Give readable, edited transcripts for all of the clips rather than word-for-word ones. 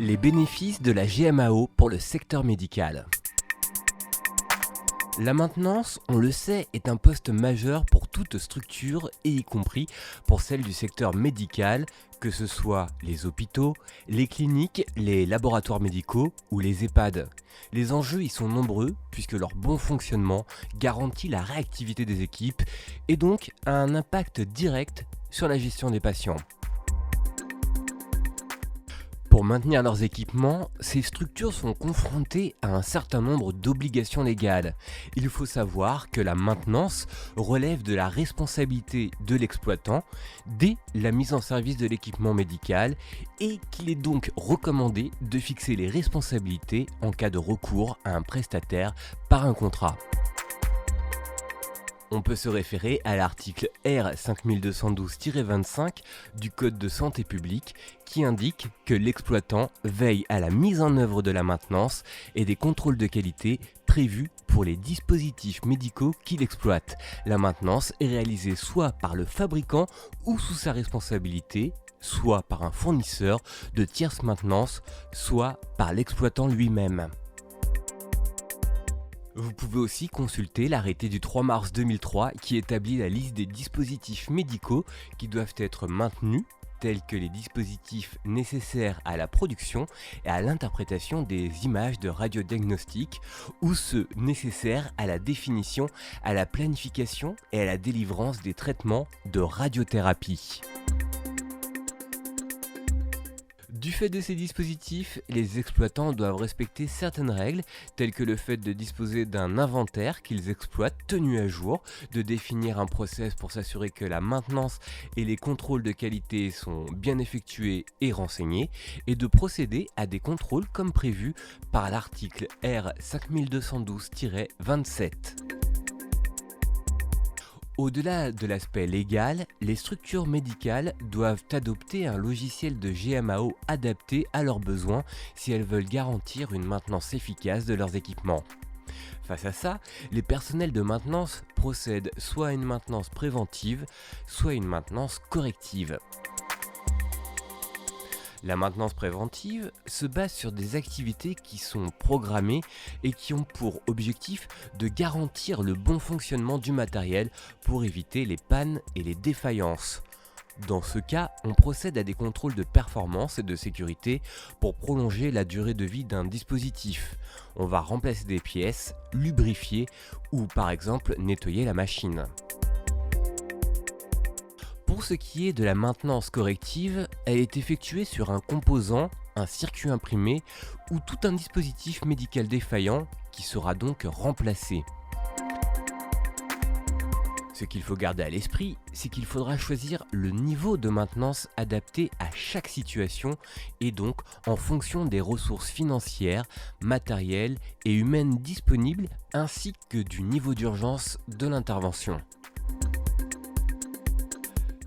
Les bénéfices de la GMAO pour le secteur médical. La maintenance, on le sait, est un poste majeur pour toute structure et y compris pour celle du secteur médical, que ce soit les hôpitaux, les cliniques, les laboratoires médicaux ou les EHPAD. Les enjeux y sont nombreux puisque leur bon fonctionnement garantit la réactivité des équipes et donc a un impact direct sur la gestion des patients. Pour maintenir leurs équipements, ces structures sont confrontées à un certain nombre d'obligations légales. Il faut savoir que la maintenance relève de la responsabilité de l'exploitant dès la mise en service de l'équipement médical et qu'il est donc recommandé de fixer les responsabilités en cas de recours à un prestataire par un contrat. On peut se référer à l'article R 5212-25 du Code de santé publique qui indique que l'exploitant veille à la mise en œuvre de la maintenance et des contrôles de qualité prévus pour les dispositifs médicaux qu'il exploite. La maintenance est réalisée soit par le fabricant ou sous sa responsabilité, soit par un fournisseur de tierce maintenance, soit par l'exploitant lui-même. Vous pouvez aussi consulter l'arrêté du 3 mars 2003 qui établit la liste des dispositifs médicaux qui doivent être maintenus, tels que les dispositifs nécessaires à la production et à l'interprétation des images de radiodiagnostic ou ceux nécessaires à la définition, à la planification et à la délivrance des traitements de radiothérapie. Du fait de ces dispositifs, les exploitants doivent respecter certaines règles, telles que le fait de disposer d'un inventaire qu'ils exploitent tenu à jour, de définir un process pour s'assurer que la maintenance et les contrôles de qualité sont bien effectués et renseignés, et de procéder à des contrôles comme prévu par l'article R 5212-27. Au-delà de l'aspect légal, les structures médicales doivent adopter un logiciel de GMAO adapté à leurs besoins si elles veulent garantir une maintenance efficace de leurs équipements. Face à ça, les personnels de maintenance procèdent soit à une maintenance préventive, soit à une maintenance corrective. La maintenance préventive se base sur des activités qui sont programmées et qui ont pour objectif de garantir le bon fonctionnement du matériel pour éviter les pannes et les défaillances. Dans ce cas, on procède à des contrôles de performance et de sécurité pour prolonger la durée de vie d'un dispositif. On va remplacer des pièces, lubrifier ou par exemple nettoyer la machine. Pour ce qui est de la maintenance corrective, elle est effectuée sur un composant, un circuit imprimé ou tout un dispositif médical défaillant qui sera donc remplacé. Ce qu'il faut garder à l'esprit, c'est qu'il faudra choisir le niveau de maintenance adapté à chaque situation et donc en fonction des ressources financières, matérielles et humaines disponibles ainsi que du niveau d'urgence de l'intervention.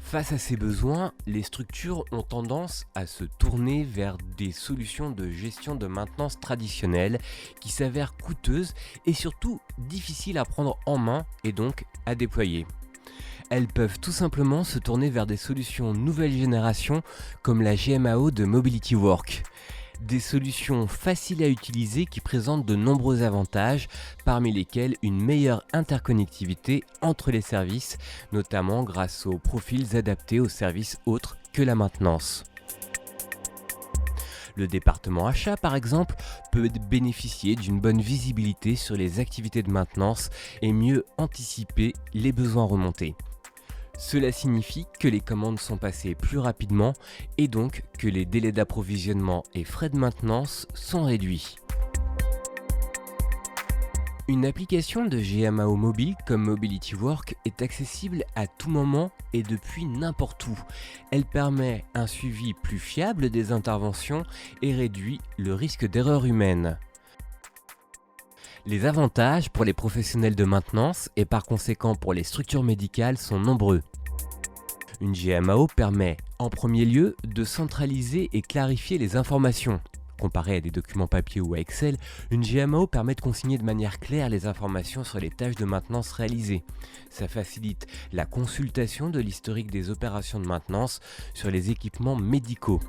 Face à ces besoins, les structures ont tendance à se tourner vers des solutions de gestion de maintenance traditionnelles qui s'avèrent coûteuses et surtout difficiles à prendre en main et donc à déployer. Elles peuvent tout simplement se tourner vers des solutions nouvelle génération comme la GMAO de Mobility Work. Des solutions faciles à utiliser qui présentent de nombreux avantages, parmi lesquels une meilleure interconnectivité entre les services, notamment grâce aux profils adaptés aux services autres que la maintenance. Le département achat, par exemple, peut bénéficier d'une bonne visibilité sur les activités de maintenance et mieux anticiper les besoins remontés. Cela signifie que les commandes sont passées plus rapidement et donc que les délais d'approvisionnement et frais de maintenance sont réduits. Une application de GMAO mobile comme Mobility Work est accessible à tout moment et depuis n'importe où. Elle permet un suivi plus fiable des interventions et réduit le risque d'erreur humaine. Les avantages pour les professionnels de maintenance et par conséquent pour les structures médicales sont nombreux. Une GMAO permet, en premier lieu, de centraliser et clarifier les informations. Comparé à des documents papier ou à Excel, une GMAO permet de consigner de manière claire les informations sur les tâches de maintenance réalisées. Ça facilite la consultation de l'historique des opérations de maintenance sur les équipements médicaux.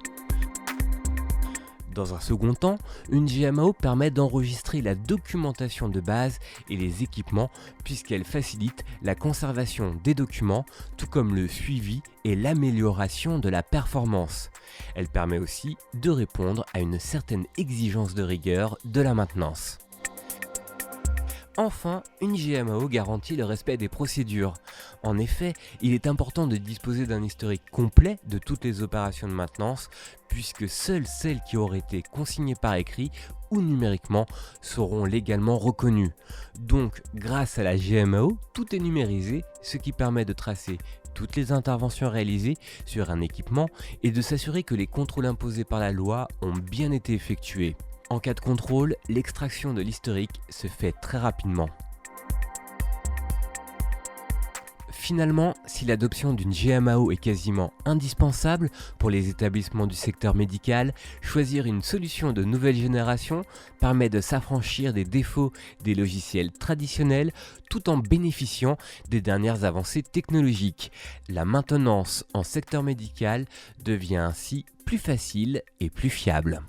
Dans un second temps, une GMAO permet d'enregistrer la documentation de base et les équipements puisqu'elle facilite la conservation des documents, tout comme le suivi et l'amélioration de la performance. Elle permet aussi de répondre à une certaine exigence de rigueur de la maintenance. Enfin, une GMAO garantit le respect des procédures. En effet, il est important de disposer d'un historique complet de toutes les opérations de maintenance, puisque seules celles qui auraient été consignées par écrit ou numériquement seront légalement reconnues. Donc, grâce à la GMAO, tout est numérisé, ce qui permet de tracer toutes les interventions réalisées sur un équipement et de s'assurer que les contrôles imposés par la loi ont bien été effectués. En cas de contrôle, l'extraction de l'historique se fait très rapidement. Finalement, si l'adoption d'une GMAO est quasiment indispensable pour les établissements du secteur médical, choisir une solution de nouvelle génération permet de s'affranchir des défauts des logiciels traditionnels tout en bénéficiant des dernières avancées technologiques. La maintenance en secteur médical devient ainsi plus facile et plus fiable.